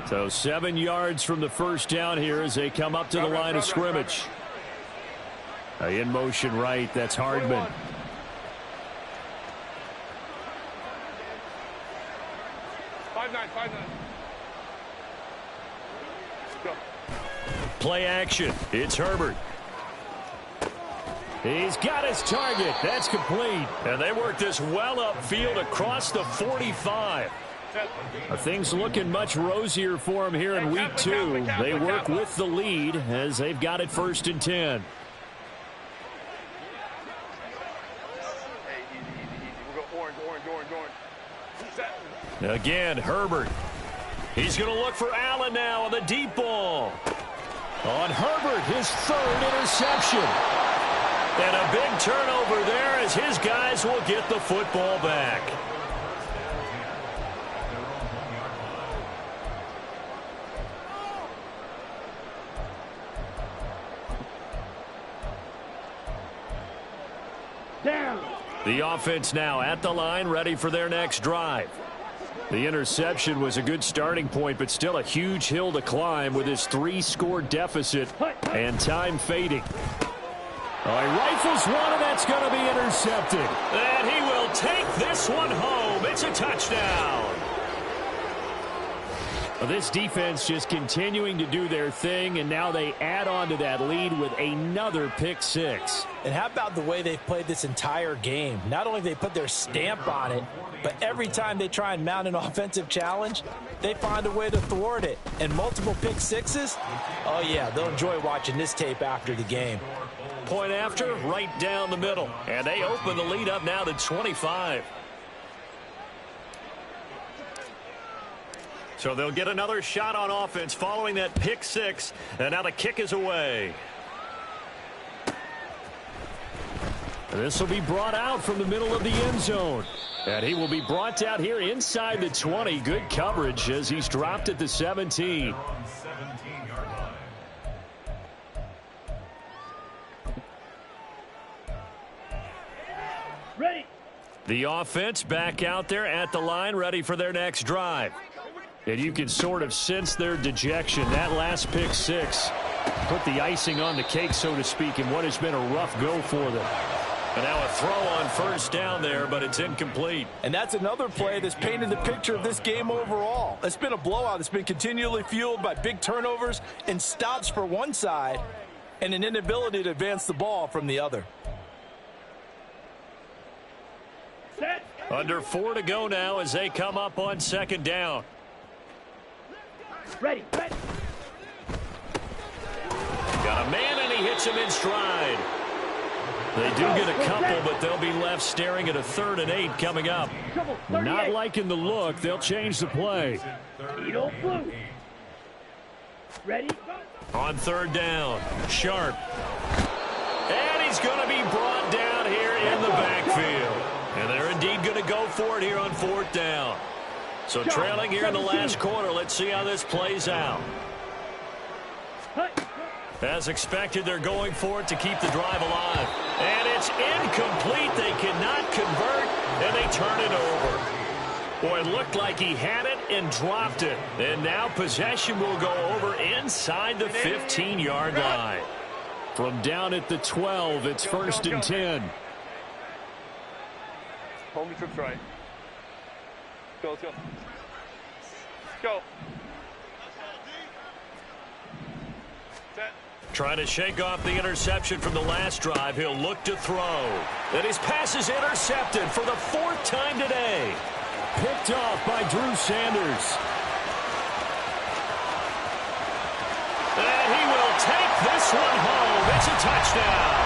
S1: So 7 yards from the first down here as they come up to the line of scrimmage. In motion right, that's Hardman.
S5: 5-9. Go.
S1: Play action. It's Herbert. He's got his target. That's complete. And they work this well upfield across the 45. Things looking much rosier for him here in week 2. They work with the lead as they've got it 1st and 10.
S5: Hey, easy. We'll go orange. Set.
S1: Again, Herbert. He's going to look for Allen now on the deep ball. On Herbert, his 3rd interception. And a big turnover there as his guys will get the football back.
S2: Down.
S1: The offense now at the line, ready for their next drive. The interception was a good starting point, but still a huge hill to climb with his 3-score deficit and time fading. He rifles one, and that's going to be intercepted. And he will take this one home. It's a touchdown. Well, this defense just continuing to do their thing, and now they add on to that lead with another pick 6.
S3: And how about the way they've played this entire game? Not only have they put their stamp on it, but every time they try and mount an offensive challenge, they find a way to thwart it. And multiple pick 6s? Oh, yeah, they'll enjoy watching this tape after the game.
S1: Point after, right down the middle. And they open the lead up now to 25. So they'll get another shot on offense following that pick 6. And now the kick is away. This will be brought out from the middle of the end zone. And he will be brought out here inside the 20. Good coverage as he's dropped at the 17.
S2: Ready.
S1: The offense back out there at the line, ready for their next drive. And you can sort of sense their dejection. That last pick 6 put the icing on the cake, so to speak, in what has been a rough go for them. And now a throw on 1st down there, but it's incomplete.
S3: And that's another play that's painted the picture of this game overall. It's been a blowout. It's been continually fueled by big turnovers and stops for one side and an inability to advance the ball from the other.
S2: Set.
S1: Under 4 to go now as they come up on 2nd down.
S2: Ready.
S1: Got a man, and he hits him in stride. They do get a couple, but they'll be left staring at a 3rd and 8 coming up. Not liking the look. They'll change the play.
S2: Ready.
S1: On 3rd down, Sharp. And he's going to be brought down here in the backfield. And they're indeed going to go for it here on 4th down. So trailing here in the last quarter. Let's see how this plays out. As expected, they're going for it to keep the drive alive. And it's incomplete. They cannot convert, and they turn it over. Boy, it looked like he had it and dropped it. And now possession will go over inside the 15-yard line. From down at the 12, it's 1st and 10.
S5: Hold me trips right. Go, let's go. Go. Set.
S1: Trying to shake off the interception from the last drive. He'll look to throw. And his pass is intercepted for the 4th time today. Picked off by Drew Sanders. And he will take this one home. It's a touchdown.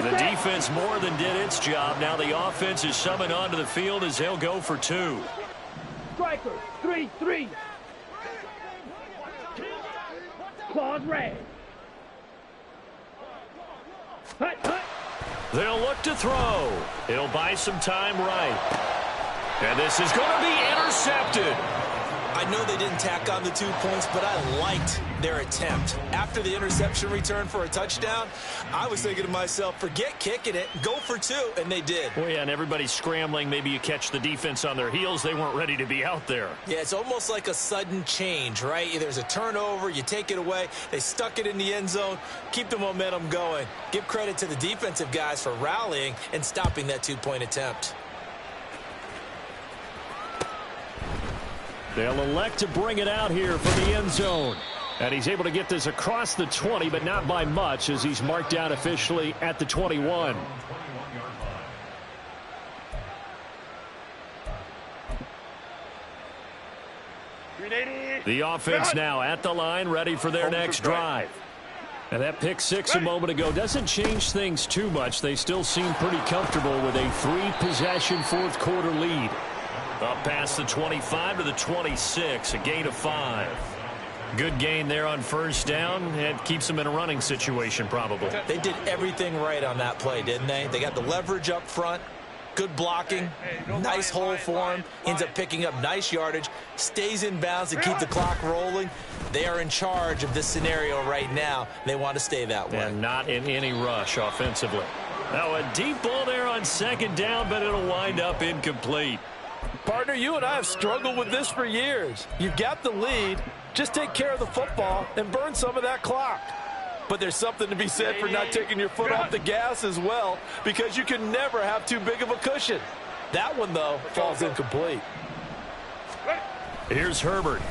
S1: The defense more than did its job. Now the offense is summoned onto the field as they'll go for 2.
S2: Striker, 3-3. Claws red. Hut, hut.
S1: They'll look to throw. He'll buy some time right. And this is going to be intercepted.
S3: I know they didn't tack on the 2 points, but I liked their attempt. After the interception return for a touchdown, I was thinking to myself, forget kicking it, go for 2, and they did.
S1: Well, yeah, and everybody's scrambling. Maybe you catch the defense on their heels. They weren't ready to be out there.
S3: Yeah, it's almost like a sudden change, right? There's a turnover, you take it away, they stuck it in the end zone, keep the momentum going. Give credit to the defensive guys for rallying and stopping that 2-point attempt.
S1: They'll elect to bring it out here from the end zone. And he's able to get this across the 20, but not by much, as he's marked down officially at the 21. The offense now at the line, ready for their next drive. And that pick six a moment ago doesn't change things too much. They still seem pretty comfortable with a 3-possession fourth-quarter lead. Up past the 25 to the 26, a gain of 5. Good gain there on first down. It keeps them in a running situation probably.
S3: They did everything right on that play, didn't they? They got the leverage up front, good blocking, nice hole for him, ends up picking up nice yardage, stays in bounds to keep the clock rolling. They are in charge of this scenario right now. They want to stay that way.
S1: And not in any rush offensively. Now a deep ball there on second down, but it'll wind up incomplete.
S3: Partner, you and I have struggled with this for years. You've got the lead. Just take care of the football and burn some of that clock. But there's something to be said for not taking your foot off the gas as well, because you can never have too big of a cushion. That one, though, falls incomplete.
S1: Here's Herbert.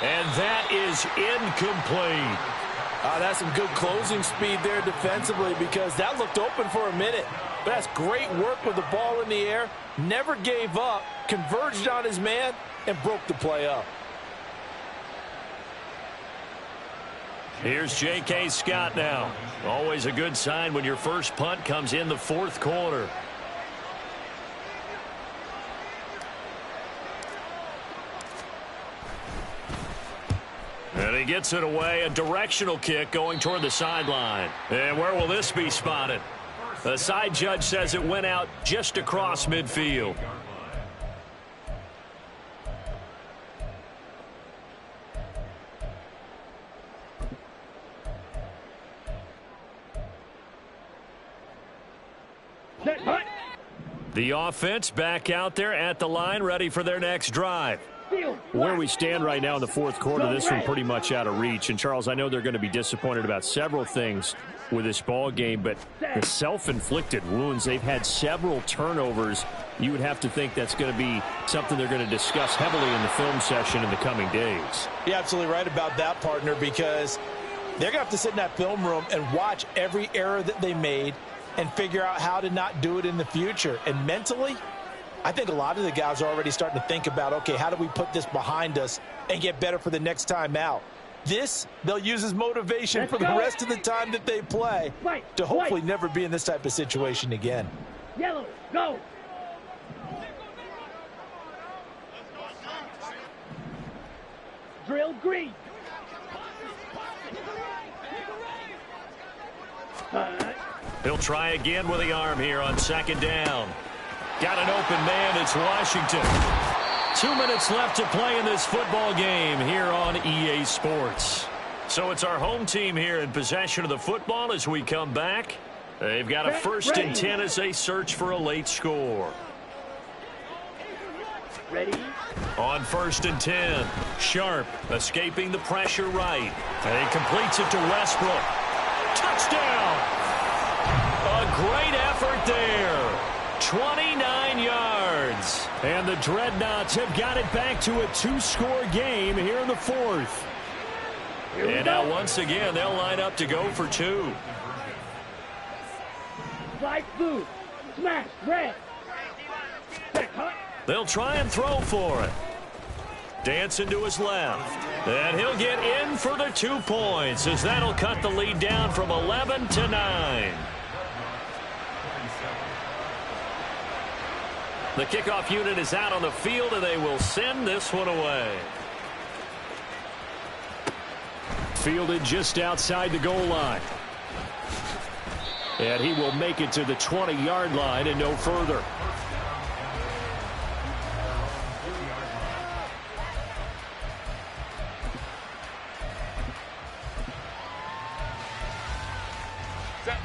S1: And that is incomplete.
S3: That's some good closing speed there defensively, because that looked open for a minute. But that's great work with the ball in the air. Never gave up, converged on his man, and broke the play up.
S1: Here's J.K. Scott now. Always a good sign when your first punt comes in the fourth quarter. And he gets it away, a directional kick going toward the sideline. And where will this be spotted? The side judge says it went out just across midfield. The offense back out there at the line, ready for their next drive. Where we stand right now in the fourth quarter, this one pretty much out of reach. And, Charles, I know they're going to be disappointed about several things with this ball game, but the self-inflicted wounds, they've had several turnovers. You would have to think that's going to be something they're going to discuss heavily in the film session in the coming days.
S3: You're absolutely right about that, partner, because they're going to have to sit in that film room and watch every error that they made and figure out how to not do it in the future. And mentally, I think a lot of the guys are already starting to think about, okay, how do we put this behind us and get better for the next time out? This, they'll use as motivation for the rest of the time that they play to hopefully never be in this type of situation again.
S2: Yellow, go. Drill green.
S1: He'll try again with the arm here on second down. Got an open man. It's Washington. 2 minutes left to play in this football game here on EA Sports. So it's our home team here in possession of the football as we come back. They've got a 1st and 10 as they search for a late score.
S2: Ready?
S1: On 1st and 10, Sharp escaping the pressure right. And he completes it to Westbrook. Touchdown! A great effort there. 29 yards. And the Dreadnoughts have got it back to a 2-score game here in the fourth. And now once again, they'll line up to go for 2.
S2: Fly blue. Smash red.
S1: They'll try and throw for it. Dancing to his left. And he'll get in for the 2 points, as that'll cut the lead down from 11 to 9. The kickoff unit is out on the field, and they will send this one away. Fielded just outside the goal line. And he will make it to the 20-yard line and no further.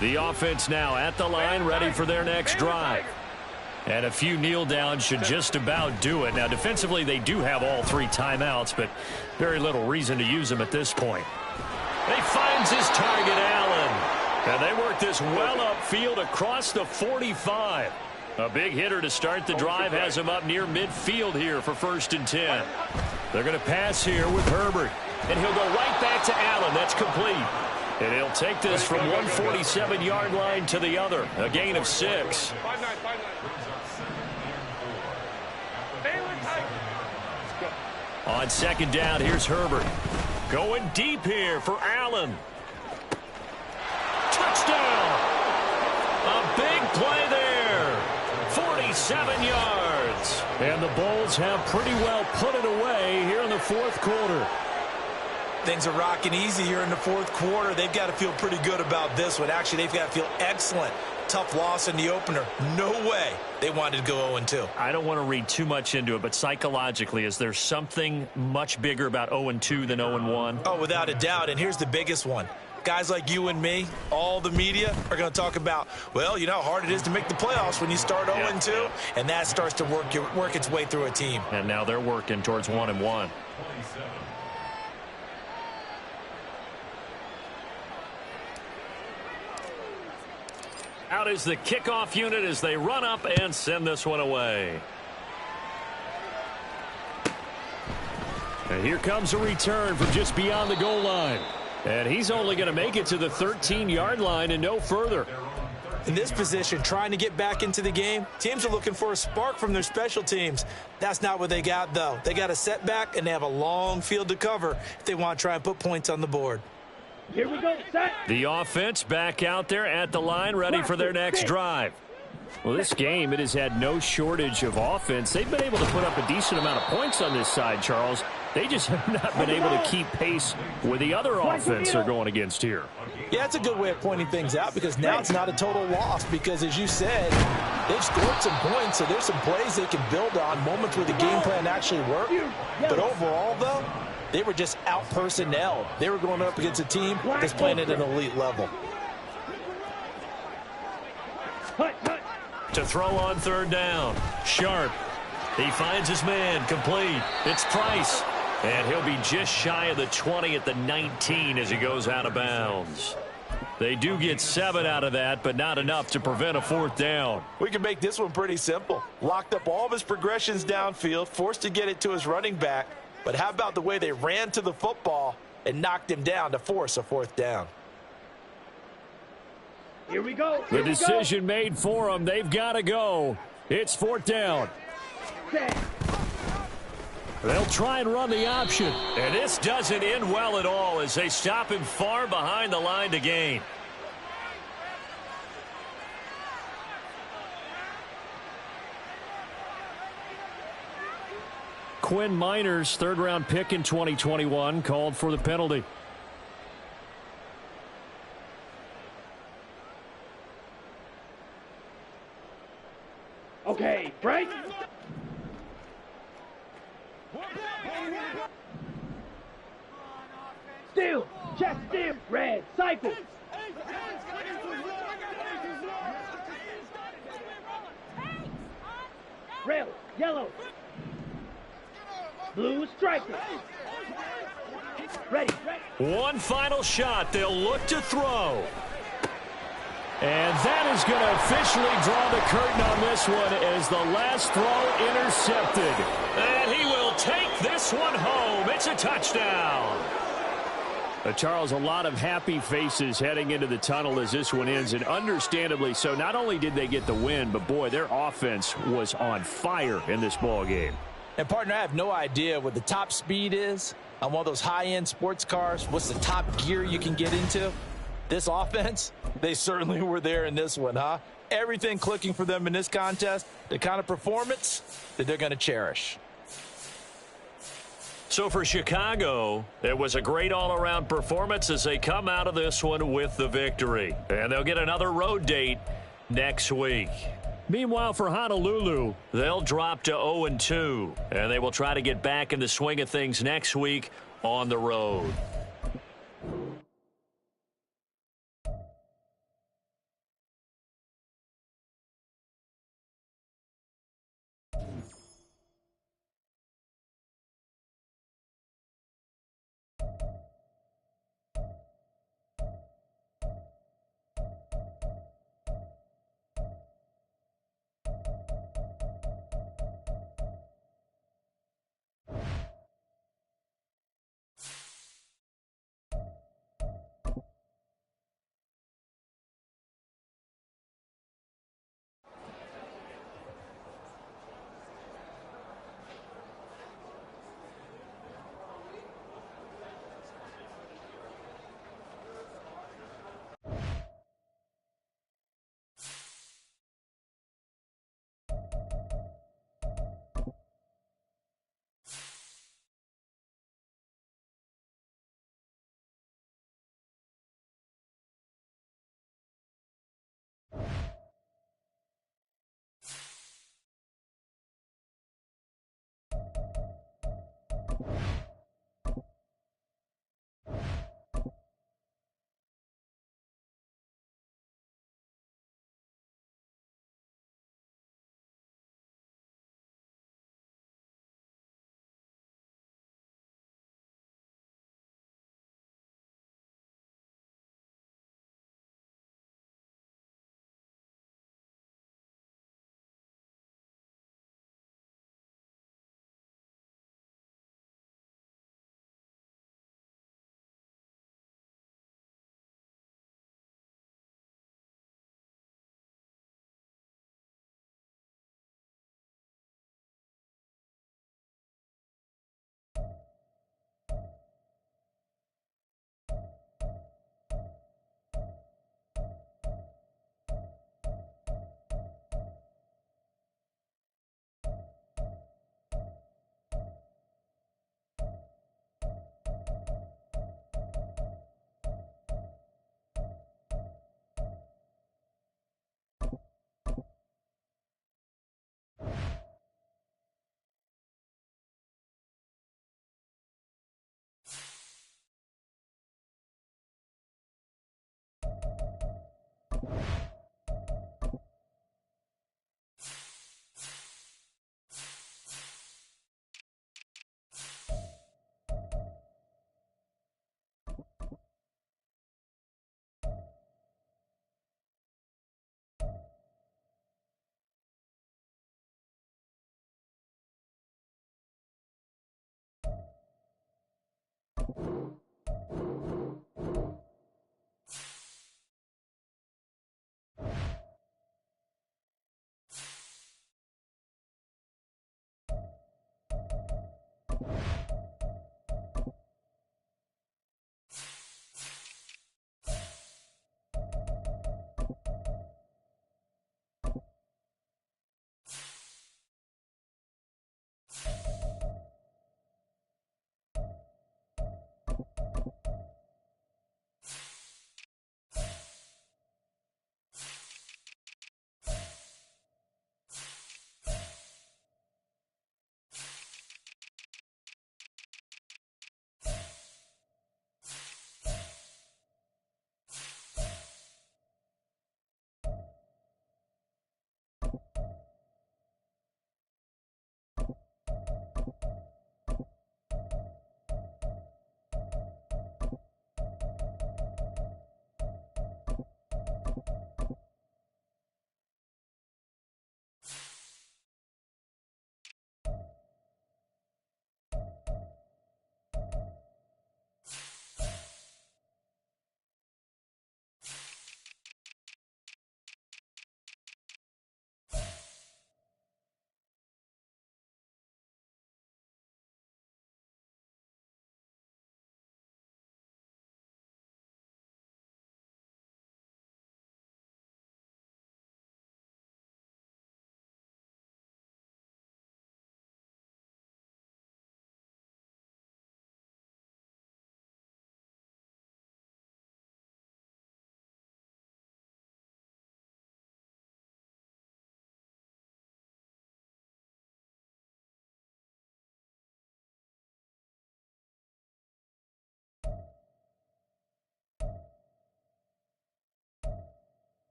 S1: The offense now at the line, ready for their next drive. And a few kneel downs should just about do it. Now, defensively, they do have all 3 timeouts, but very little reason to use them at this point. He finds his target, Allen. And they work this well upfield across the 45. A big hitter to start the drive has him up near midfield here for 1st and 10. They're going to pass here with Herbert. And he'll go right back to Allen. That's complete. And he'll take this from 147-yard line to the other. A gain of 6. On 2nd down, here's Herbert. Going deep here for Allen. Touchdown! A big play there. 47 yards. And the Bulls have pretty well put it away here in the 4th quarter.
S3: Things are rocking easy here in the 4th quarter. They've got to feel pretty good about this one. Actually, they've got to feel excellent. Tough loss in the opener. No way they wanted to go 0-2.
S1: I don't want to read too much into it, but psychologically, is there something much bigger about 0-2 than 0-1?
S3: Oh, without a doubt. And here's the biggest one. Guys like you and me, all the media, are going to talk about, well, you know how hard it is to make the playoffs when you start 0-2, and that starts to work its way through a team.
S1: And now they're working towards 1-1. Out is the kickoff unit as they run up and send this one away. And here comes a return from just beyond the goal line. And he's only going to make it to the 13-yard line and no further.
S3: In this position, trying to get back into the game, teams are looking for a spark from their special teams. That's not what they got, though. They got a setback, and they have a long field to cover if they want to try and put points on the board.
S2: Here we go, set.
S1: The offense back out there at the line, ready for their next drive. Well, this game, it has had no shortage of offense. They've been able to put up a decent amount of points on this side, Charles. They just have not been able to keep pace with the other offense they're going against here.
S3: Yeah, it's a good way of pointing things out because now it's not a total loss because, as you said, they've scored some points, so there's some plays they can build on, moments where the game plan actually worked. But overall, though, they were just out-personnelled. They were going up against a team that's playing at an elite level.
S1: To throw on 3rd down. Sharp. He finds his man. Complete. It's Price. And he'll be just shy of the 20 at the 19 as he goes out of bounds. They do get 7 out of that, but not enough to prevent a 4th down.
S3: We can make this one pretty simple. Locked up all of his progressions downfield, forced to get it to his running back. But how about the way they ran to the football and knocked him down to force a 4th down?
S2: Here we go.
S1: The decision made for them. They've got to go. It's 4th down.
S2: Set.
S1: They'll try and run the option. And this doesn't end well at all as they stop him far behind the line to gain. Quinn Miners, 3rd-round pick in 2021, called for the penalty.
S2: Okay, break. Steal, chest steal, red, cycle. Red, yellow. Blue striker. Ready.
S1: One final shot. They'll look to throw. And that is going to officially draw the curtain on this one as the last throw intercepted. And he will take this one home. It's a touchdown. Charles, a lot of happy faces heading into the tunnel as this one ends, and understandably so. Not only did they get the win, but, boy, their offense was on fire in this ball game.
S3: And, partner, I have no idea what the top speed is on one of those high-end sports cars. What's the top gear you can get into? This offense, they certainly were there in this one, huh? Everything clicking for them in this contest, the kind of performance that they're going to cherish.
S1: So for Chicago, it was a great all-around performance as they come out of this one with the victory. And they'll get another road date next week. Meanwhile, for Honolulu, they'll drop to 0-2, and they will try to get back in the swing of things next week on the road.